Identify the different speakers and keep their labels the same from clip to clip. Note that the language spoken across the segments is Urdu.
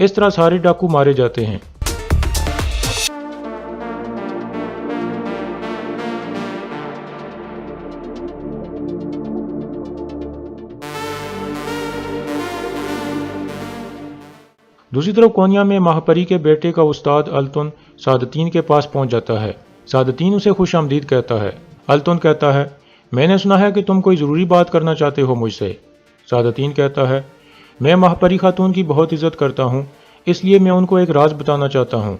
Speaker 1: اس طرح سارے ڈاکو مارے جاتے ہیں۔ دوسری طرف کونیا میں مہاپری کے بیٹے کا استاد التون سعادتین کے پاس پہنچ جاتا ہے۔ سعادتین اسے خوش آمدید کہتا ہے۔ التون کہتا ہے، میں نے سنا ہے کہ تم کوئی ضروری بات کرنا چاہتے ہو مجھ سے۔ سعادتین کہتا ہے، میں مہاپری خاتون کی بہت عزت کرتا ہوں، اس لیے میں ان کو ایک راز بتانا چاہتا ہوں۔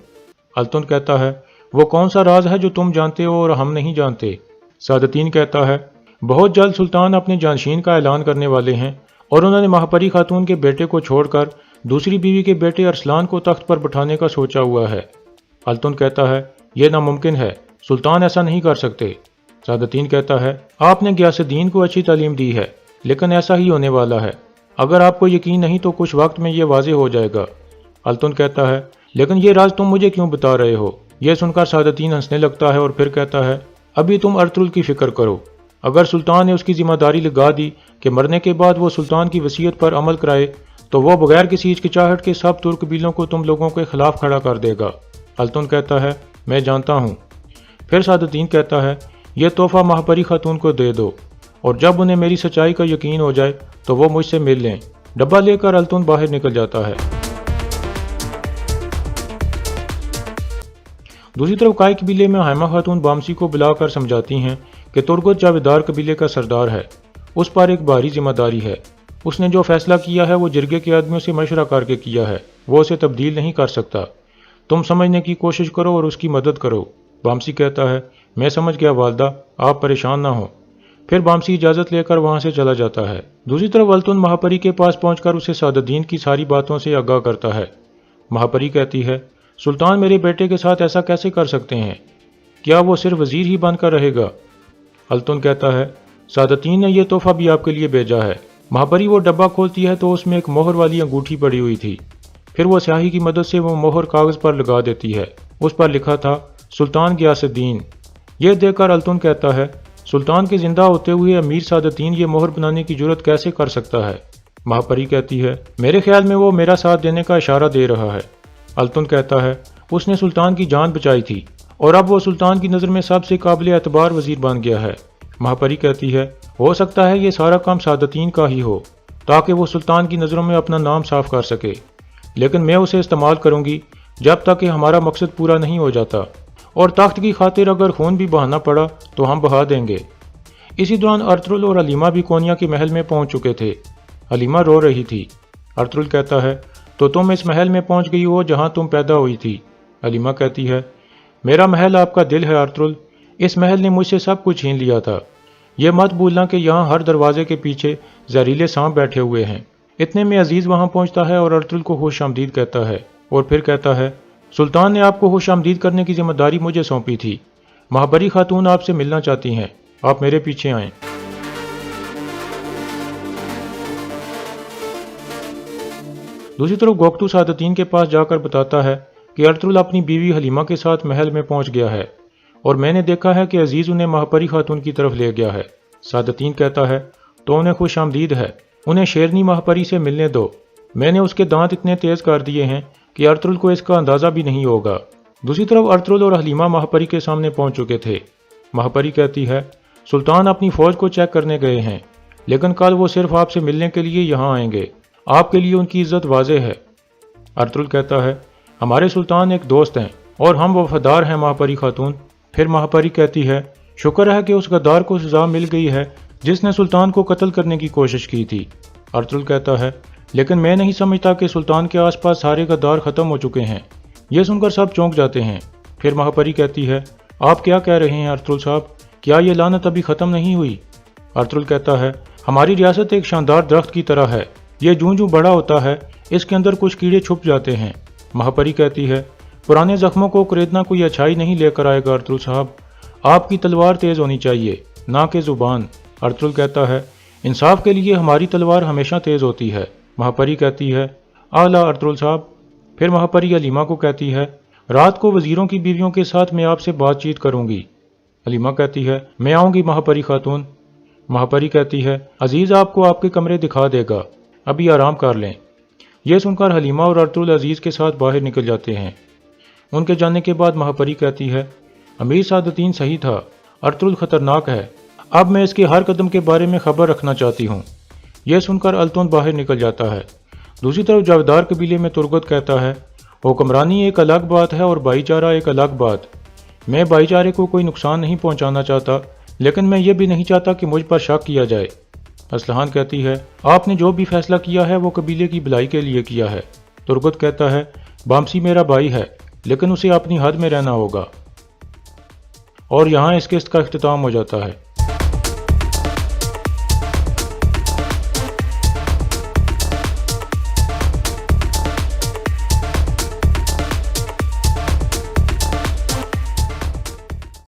Speaker 1: التون کہتا ہے، وہ کون سا راز ہے جو تم جانتے ہو اور ہم نہیں جانتے؟ سعادتین کہتا ہے، بہت جلد سلطان اپنے جانشین کا اعلان کرنے والے ہیں اور انہوں نے مہاپری خاتون کے بیٹے کو چھوڑ کر دوسری بیوی کے بیٹے ارسلان کو تخت پر بٹھانے کا سوچا ہوا ہے۔ التون کہتا ہے، یہ ناممکن ہے، سلطان ایسا نہیں کر سکتے۔ سعادتین کہتا ہے، آپ نے غیاث الدین کو اچھی تعلیم دی ہے، لیکن ایسا ہی ہونے والا ہے۔ اگر آپ کو یقین نہیں تو کچھ وقت میں یہ واضح ہو جائے گا۔ التون کہتا ہے، لیکن یہ راز تم مجھے کیوں بتا رہے ہو؟ یہ سن کر سعادتین ہنسنے لگتا ہے اور پھر کہتا ہے، ابھی تم ارطغرل کی فکر کرو۔ اگر سلطان نے اس کی ذمہ داری لگا دی کہ مرنے کے بعد وہ سلطان کی وصیت پر عمل کرائے تو وہ بغیر کسی ہچکچاہٹ کے سب ترک قبیلوں کو تم لوگوں کے خلاف کھڑا کر دے گا۔ التون کہتا ہے، میں جانتا ہوں۔ پھر سعادتین کہتا ہے، یہ تحفہ مہاپری خاتون کو دے دو اور جب انہیں میری سچائی کا یقین ہو جائے تو وہ مجھ سے مل لیں۔ ڈبہ لے کر التون باہر نکل جاتا ہے۔ دوسری طرف کائی قبیلے میں حائمہ خاتون بامسی کو بلا کر سمجھاتی ہیں کہ ترگت جاویدار قبیلے کا سردار ہے، اس پر ایک بھاری ذمہ داری ہے۔ اس نے جو فیصلہ کیا ہے وہ جرگے کے آدمیوں سے مشورہ کر کے کیا ہے، وہ اسے تبدیل نہیں کر سکتا۔ تم سمجھنے کی کوشش کرو اور اس کی مدد کرو۔ بامسی کہتا ہے، میں سمجھ گیا والدہ، آپ پریشان نہ ہوں۔ پھر بامسی اجازت لے کر وہاں سے چلا جاتا ہے۔ دوسری طرف التون مہاپری کے پاس پہنچ کر اسے سعادتین کی ساری باتوں سے آگاہ کرتا ہے۔ مہاپری کہتی ہے، سلطان میرے بیٹے کے ساتھ ایسا کیسے کر سکتے ہیں؟ کیا وہ صرف وزیر ہی بن کر رہے گا؟ التون کہتا ہے، سعادتین نے یہ تحفہ بھی آپ کے لیے بھیجا ہے۔ مہاپری وہ ڈبہ کھولتی ہے تو اس میں ایک مہر والی انگوٹھی پڑی ہوئی تھی۔ پھر وہ سیاہی کی مدد سے وہ مہر کاغذ پر لگا دیتی ہے۔ اس پر لکھا تھا، سلطان غیاث الدین۔ یہ دیکھ کر التون کہتا ہے، سلطان کے زندہ ہوتے ہوئے امیر سعادتین یہ مہر بنانے کی جرت کیسے کر سکتا ہے؟ مہاپری کہتی ہے، میرے خیال میں وہ میرا ساتھ دینے کا اشارہ دے رہا ہے۔ التون کہتا ہے، اس نے سلطان کی جان بچائی تھی اور اب وہ سلطان کی نظر میں سب سے قابل اعتبار وزیر بن گیا ہے۔ مہاپری کہتی ہے، ہو سکتا ہے یہ سارا کام سعادتین کا ہی ہو تاکہ وہ سلطان کی نظروں میں اپنا نام صاف کر سکے، لیکن میں اسے استعمال کروں گی جب تک کہ ہمارا مقصد پورا نہیں ہو جاتا، اور تخت کی خاطر اگر خون بھی بہانا پڑا تو ہم بہا دیں گے۔ اسی دوران ارطغرل اور حلیمہ بھی کونیا کے محل میں پہنچ چکے تھے۔ حلیمہ رو رہی تھی۔ ارطغرل کہتا ہے، تو تم اس محل میں پہنچ گئی ہو جہاں تم پیدا ہوئی تھی۔ حلیمہ کہتی ہے، میرا محل آپ کا دل ہے ارطغرل، اس محل نے مجھ سے سب کچھ چھین لیا تھا۔ یہ مت بھولنا کہ یہاں ہر دروازے کے پیچھے زہریلے سانپ بیٹھے ہوئے ہیں۔ اتنے میں عزیز وہاں پہنچتا ہے اور ارطغرل کو خوش آمدید کہتا ہے اور پھر کہتا ہے، سلطان نے آپ کو خوش آمدید کرنے کی ذمہ داری مجھے سونپی تھی۔ مہاپری خاتون آپ سے ملنا چاہتی ہیں، آپ میرے پیچھے آئیں۔ دوسری طرف گوکٹو سعادتین کے پاس جا کر بتاتا ہے کہ ارطغرل اپنی بیوی حلیمہ کے ساتھ محل میں پہنچ گیا ہے اور میں نے دیکھا ہے کہ عزیز انہیں مہاپری خاتون کی طرف لے گیا ہے۔ سعادتین کہتا ہے، تو انہیں خوش آمدید ہے، انہیں شیرنی مہاپری سے ملنے دو۔ میں نے اس کے دانت اتنے تیز کر دیے ہیں کہ ارطغرل کو اس کا اندازہ بھی نہیں ہوگا۔ دوسری طرف ارطغرل اور حلیمہ مہاپری کے سامنے پہنچ چکے تھے۔ مہاپری کہتی ہے، سلطان اپنی فوج کو چیک کرنے گئے ہیں، لیکن کل وہ صرف آپ سے ملنے کے لیے یہاں آئیں گے، آپ کے لیے ان کی عزت واضح ہے۔ ارطغرل کہتا ہے، ہمارے سلطان ایک دوست ہیں اور ہم وفادار ہیں مہاپری خاتون۔ پھر مہاپری کہتی ہے، شکر ہے کہ اس غدار کو سزا مل گئی ہے جس نے سلطان کو قتل کرنے کی کوشش کی تھی۔ ارطغرل کہتا ہے، لیکن میں نہیں سمجھتا کہ سلطان کے آس پاس سارے غدار ختم ہو چکے ہیں۔ یہ سن کر سب چونک جاتے ہیں۔ پھر مہاپری کہتی ہے، آپ کیا کہہ رہے ہیں ارطغرل صاحب؟ کیا یہ لعنت ابھی ختم نہیں ہوئی؟ ارطغرل کہتا ہے، ہماری ریاست ایک شاندار درخت کی طرح ہے، یہ جوں جوں بڑا ہوتا ہے اس کے اندر کچھ کیڑے چھپ جاتے ہیں۔ مہاپری کہتی ہے، پرانے زخموں کو کریدنا کوئی اچھائی نہیں لے کر آئے گا ارطغرل صاحب، آپ کی تلوار تیز ہونی چاہیے نہ کہ زبان۔ ارطغرل کہتا ہے، انصاف کے لیے ہماری تلوار ہمیشہ تیز ہوتی ہے۔ مہاپری کہتی ہے، اعلیٰ ارطغرل صاحب۔ پھر مہاپری حلیمہ کو کہتی ہے، رات کو وزیروں کی بیویوں کے ساتھ میں آپ سے بات چیت کروں گی۔ حلیمہ کہتی ہے، میں آؤں گی مہاپری خاتون۔ مہاپری کہتی ہے، عزیز آپ کو آپ کے کمرے دکھا دے گا، ابھی آرام کر لیں۔ یہ سن کر حلیمہ اور ارطغرل عزیز کے ساتھ باہر نکل جاتے ہیں۔ ان کے جانے کے بعد مہاپری کہتی ہے، امیر سعادتین صحیح تھا، ارطغرل خطرناک ہے، اب میں اس کے ہر قدم کے بارے میں خبر رکھنا چاہتی ہوں۔ یہ سن کر التوند باہر نکل جاتا ہے۔ دوسری طرف جاودار قبیلے میں ترگت کہتا ہے، حکمرانی ایک الگ بات ہے اور بھائی چارہ ایک الگ بات۔ میں بھائی چارے کو کوئی نقصان نہیں پہنچانا چاہتا، لیکن میں یہ بھی نہیں چاہتا کہ مجھ پر شک کیا جائے۔ اسلحان کہتی ہے، آپ نے جو بھی فیصلہ کیا ہے وہ قبیلے کی بھلائی کے لیے کیا ہے۔ ترگت کہتا ہے، بامسی میرا بھائی ہے، لیکن اسے اپنی حد میں رہنا ہوگا۔ اور یہاں اس قسط کا اختتام ہو جاتا ہے۔